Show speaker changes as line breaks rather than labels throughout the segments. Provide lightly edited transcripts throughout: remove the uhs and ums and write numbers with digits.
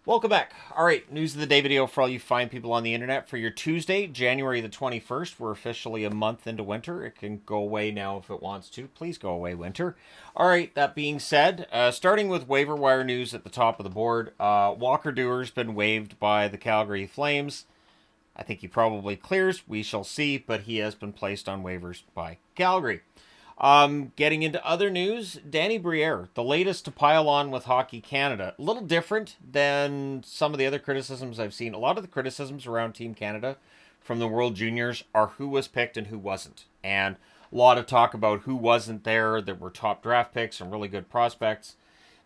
Welcome back. All right, news of the day video for all you fine people on the internet for your Tuesday, January the 21st. We're officially a month into winter. It can go away now if it wants to. Please go away, winter. All right, that being said, starting with waiver wire news at the top of the board, Walker Duehr's been waived by the Calgary Flames. I think he probably clears. We shall see, but he has been placed on waivers by Calgary. Getting into other news, Danny Brier, the latest to pile on with Hockey Canada. A little different than some of the other criticisms I've seen. A lot of the criticisms around Team Canada from the World Juniors are who was picked and who wasn't. And a lot of talk about who wasn't there that were top draft picks and really good prospects.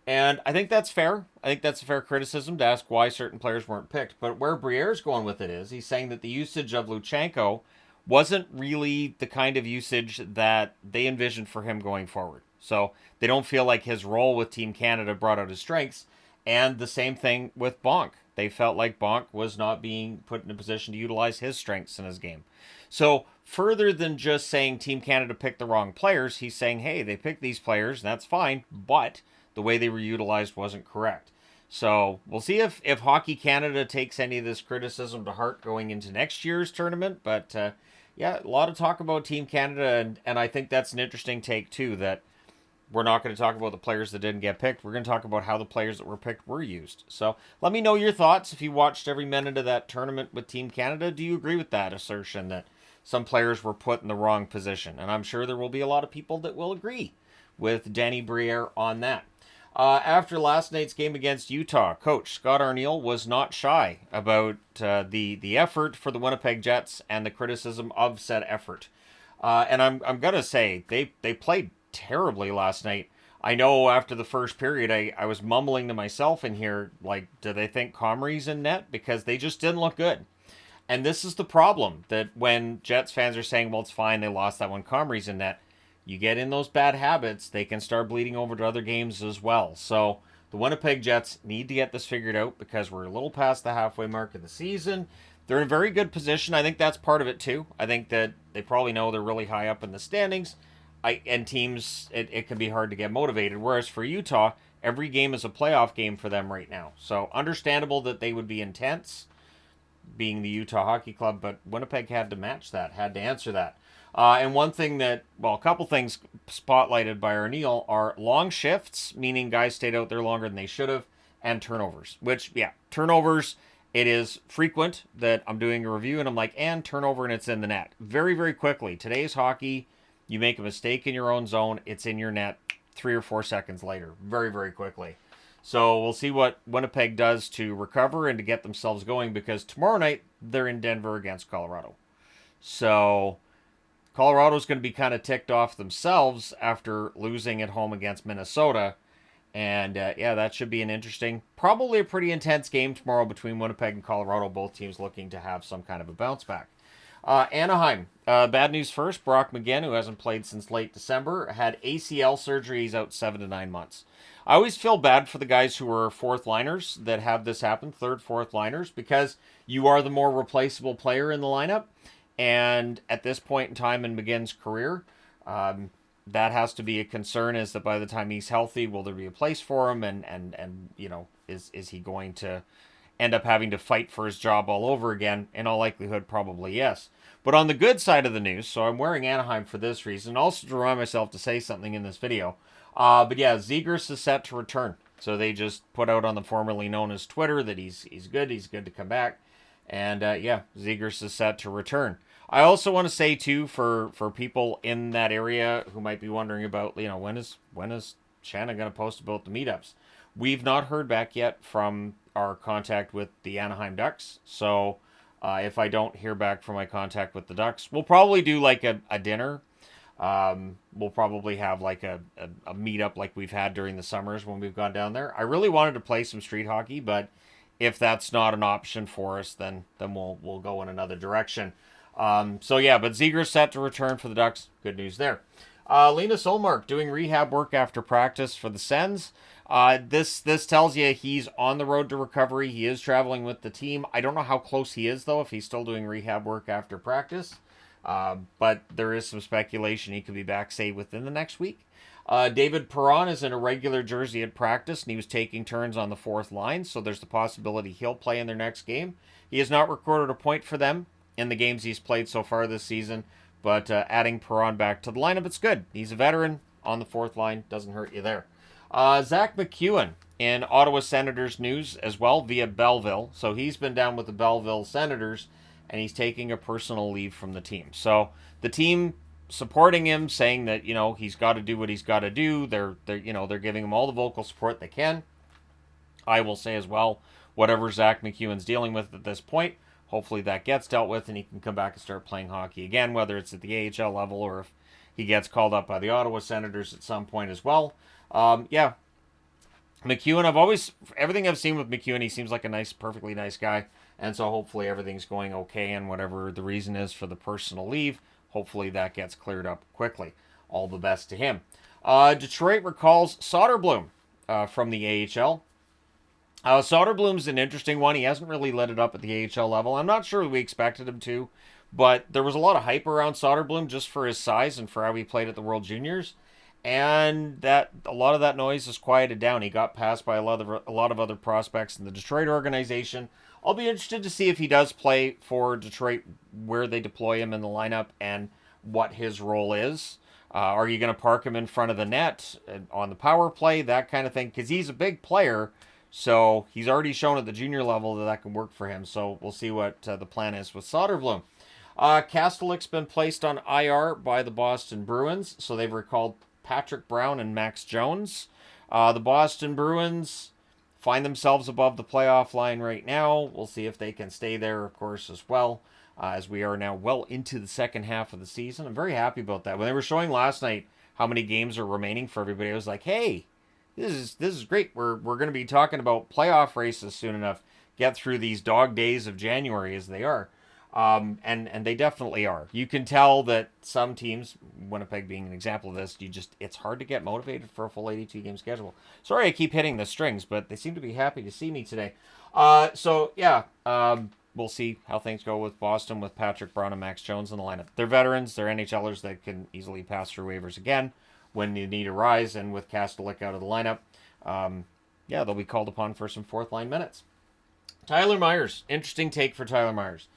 And I think that's fair. I think that's a fair criticism to ask why certain players weren't picked. But where Brier's going with it is he's saying that the usage of Luchenko wasn't really the kind of usage that they envisioned for him going forward. So they don't feel like his role with Team Canada brought out his strengths. And the same thing with Bonk. They felt like Bonk was not being put in a position to utilize his strengths in his game. So further than just saying Team Canada picked the wrong players, he's saying, hey, they picked these players, and that's fine, but the way they were utilized wasn't correct. So we'll see if Hockey Canada takes any of this criticism to heart going into next year's tournament. But yeah, a lot of talk about Team Canada, and I think that's an interesting take too, that we're not going to talk about the players that didn't get picked. We're going to talk about how the players that were picked were used. So let me know your thoughts if you watched every minute of that tournament with Team Canada. Do you agree with that assertion that some players were put in the wrong position? And I'm sure there will be a lot of people that will agree with Danny Brier on that. After last night's game against Utah, Coach Scott Arniel was not shy about the effort for the Winnipeg Jets and the criticism of said effort. And I'm gonna say they played terribly last night. I know after the first period, I was mumbling to myself in here, like, do they think Comrie's in net? Because they just didn't look good. And this is the problem, that when Jets fans are saying, well, it's fine, they lost that one, Comrie's in net, you get in those bad habits, they can start bleeding over to other games as well. So the Winnipeg Jets need to get this figured out because we're a little past the halfway mark of the season. They're in a very good position. I think that's part of it too. I think that they probably know they're really high up in the standings. And teams, it can be hard to get motivated. Whereas for Utah, every game is a playoff game for them right now. So understandable that they would be intense, being the Utah Hockey Club, but Winnipeg had to match that, had to answer that. And one thing that, well, a couple things spotlighted by Arniel are long shifts, meaning guys stayed out there longer than they should have, and turnovers. Which, yeah, turnovers, it is frequent that I'm doing a review and I'm like, and turnover, and it's in the net. Very, very quickly. Today's hockey, you make a mistake in your own zone, it's in your net 3 or 4 seconds later. Very, very quickly. So we'll see what Winnipeg does to recover and to get themselves going, because tomorrow night they're in Denver against Colorado. So Colorado's going to be kind of ticked off themselves after losing at home against Minnesota. And yeah, that should be an interesting, probably a pretty intense game tomorrow between Winnipeg and Colorado, both teams looking to have some kind of a bounce back. Anaheim, bad news first. Brock McGinn, who hasn't played since late December, had ACL surgery. He's out 7 to 9 months. I always feel bad for the guys who are fourth liners that have this happen, third, fourth liners, because you are the more replaceable player in the lineup. And at this point in time in McGinn's career, that has to be a concern, is that by the time he's healthy, will there be a place for him? And you know, is he going to end up having to fight for his job all over again? In all likelihood, probably yes. But on the good side of the news, so I'm wearing Anaheim for this reason, also to remind myself to say something in this video. But yeah, Zegras is set to return. So they just put out on the formerly known as Twitter that he's good to come back. And yeah, Zegras is set to return. I also want to say too, for people in that area who might be wondering about, you know, when is Shannon going to post about the meetups? We've not heard back yet from our contact with the Anaheim Ducks. So if I don't hear back from my contact with the Ducks, we'll probably do like a dinner. We'll probably have like a meetup like we've had during the summers when we've gone down there. I really wanted to play some street hockey, but if that's not an option for us, then we'll go in another direction. So yeah, but Zegras set to return for the Ducks. Good news there. Linus Ullmark doing rehab work after practice for the Sens. This tells you he's on the road to recovery. He is traveling with the team. I don't know how close he is, though, if he's still doing rehab work after practice. But there is some speculation he could be back, say, within the next week. David Perron is in a regular jersey at practice, and he was taking turns on the fourth line, so there's the possibility he'll play in their next game. He has not recorded a point for them in the games he's played so far this season, but adding Perron back to the lineup, it's good. He's a veteran on the fourth line, doesn't hurt you there. Zach McEwen in Ottawa Senators news as well via Belleville. So he's been down with the Belleville Senators, and he's taking a personal leave from the team. So the team supporting him, saying that he's got to do what he's got to do. They're giving him all the vocal support they can. I will say as well, whatever Zach McEwen's dealing with at this point, hopefully that gets dealt with and he can come back and start playing hockey again, whether it's at the AHL level or if he gets called up by the Ottawa Senators at some point as well. Yeah, McEwen, everything I've seen with McEwen, he seems like a perfectly nice guy. And so hopefully everything's going okay, and whatever the reason is for the personal leave, hopefully that gets cleared up quickly. All the best to him. Detroit recalls Soderblom from the AHL. Soderblom's an interesting one. He hasn't really lit it up at the AHL level. I'm not sure we expected him to, but there was a lot of hype around Soderblom just for his size and for how he played at the World Juniors. And that a lot of that noise is quieted down. He got passed by a lot of other prospects in the Detroit organization. I'll be interested to see if he does play for Detroit, where they deploy him in the lineup, and what his role is. Are you going to park him in front of the net on the power play, that kind of thing? Because he's a big player, so he's already shown at the junior level that can work for him. So we'll see what the plan is with Soderblom. Kastelik's been placed on IR by the Boston Bruins, so they've recalled Patrick Brown and Max Jones. The Boston Bruins find themselves above the playoff line right now. We'll see if they can stay there, of course, as well, as we are now well into the second half of the season. I'm very happy about that. When they were showing last night how many games are remaining for everybody, I was like, hey, this is great. We're going to be talking about playoff races soon enough. Get through these dog days of January as they are. And they definitely are. You can tell that some teams, Winnipeg being an example of this, it's hard to get motivated for a full 82 game schedule. Sorry I keep hitting the strings, but they seem to be happy to see me today. We'll see how things go with Boston with Patrick Brown and Max Jones in the lineup. They're veterans, they're NHLers that can easily pass through waivers again when the need arise, and with Kastelik out of the lineup, they'll be called upon for some fourth line minutes. Tyler Myers, interesting take for Tyler Myers.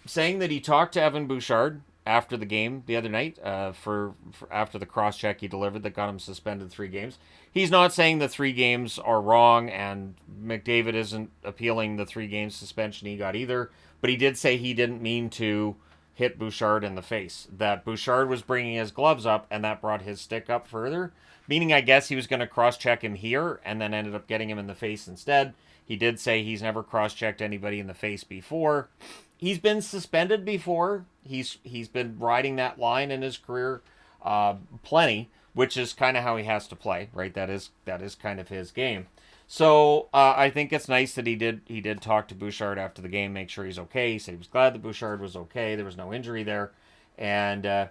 Saying that he talked to Evan Bouchard after the game the other night for after the cross-check he delivered that got him suspended 3 games. He's not saying the 3 games are wrong, and McDavid isn't appealing the 3-game suspension he got either, but he did say he didn't mean to hit Bouchard in the face, that Bouchard was bringing his gloves up, and that brought his stick up further, meaning I guess he was going to cross-check him here, and then ended up getting him in the face instead. He did say he's never cross-checked anybody in the face before. He's been suspended before. He's been riding that line in his career plenty, which is kind of how he has to play, right? That is kind of his game. So I think it's nice that he did talk to Bouchard after the game, make sure he's okay. He said he was glad that Bouchard was okay. There was no injury there, and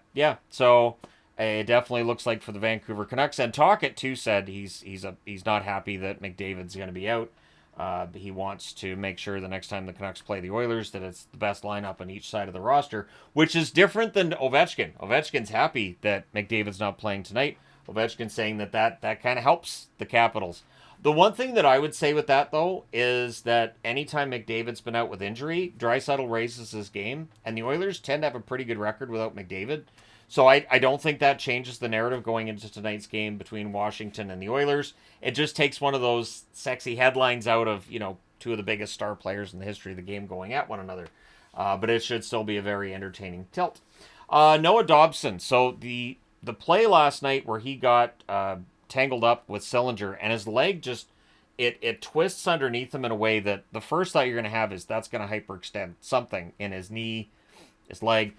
so it definitely looks like for the Vancouver Canucks. And Tocchet too said he's not happy that McDavid's going to be out. He wants to make sure the next time the Canucks play the Oilers that it's the best lineup on each side of the roster, which is different than Ovechkin. Ovechkin's happy that McDavid's not playing tonight. Ovechkin's saying that kind of helps the Capitals. The one thing that I would say with that, though, is that anytime McDavid's been out with injury, Draisaitl raises his game, and the Oilers tend to have a pretty good record without McDavid. So I don't think that changes the narrative going into tonight's game between Washington and the Oilers. It just takes one of those sexy headlines out of, 2 of the biggest star players in the history of the game going at one another. But it should still be a very entertaining tilt. Noah Dobson. So the play last night where he got tangled up with Sillinger and his leg just, it twists underneath him in a way that the first thought you're going to have is that's going to hyperextend something in his knee, his leg.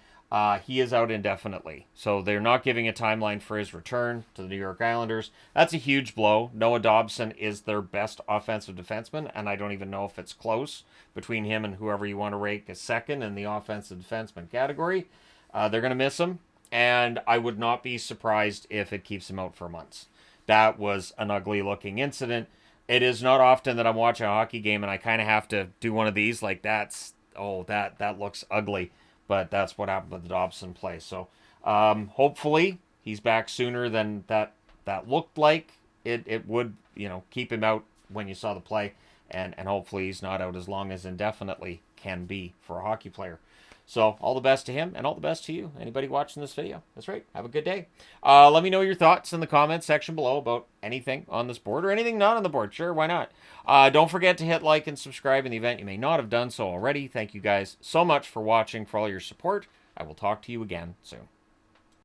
He is out indefinitely. So they're not giving a timeline for his return to the New York Islanders. That's a huge blow. Noah Dobson is their best offensive defenseman, and I don't even know if it's close between him and whoever you want to rank as second in the offensive defenseman category. They're going to miss him, and I would not be surprised if it keeps him out for months. That was an ugly-looking incident. It is not often that I'm watching a hockey game and I kind of have to do one of these, like that looks ugly. But that's what happened with the Dobson play. So hopefully he's back sooner than that that looked like it would, keep him out when you saw the play, and hopefully he's not out as long as indefinitely can be for a hockey player. So all the best to him, and all the best to you, anybody watching this video. That's right. Have a good day. Let me know your thoughts in the comments section below about anything on this board or anything not on the board. Sure, why not? Don't forget to hit like and subscribe in the event you may not have done so already. Thank you guys so much for watching, for all your support. I will talk to you again soon.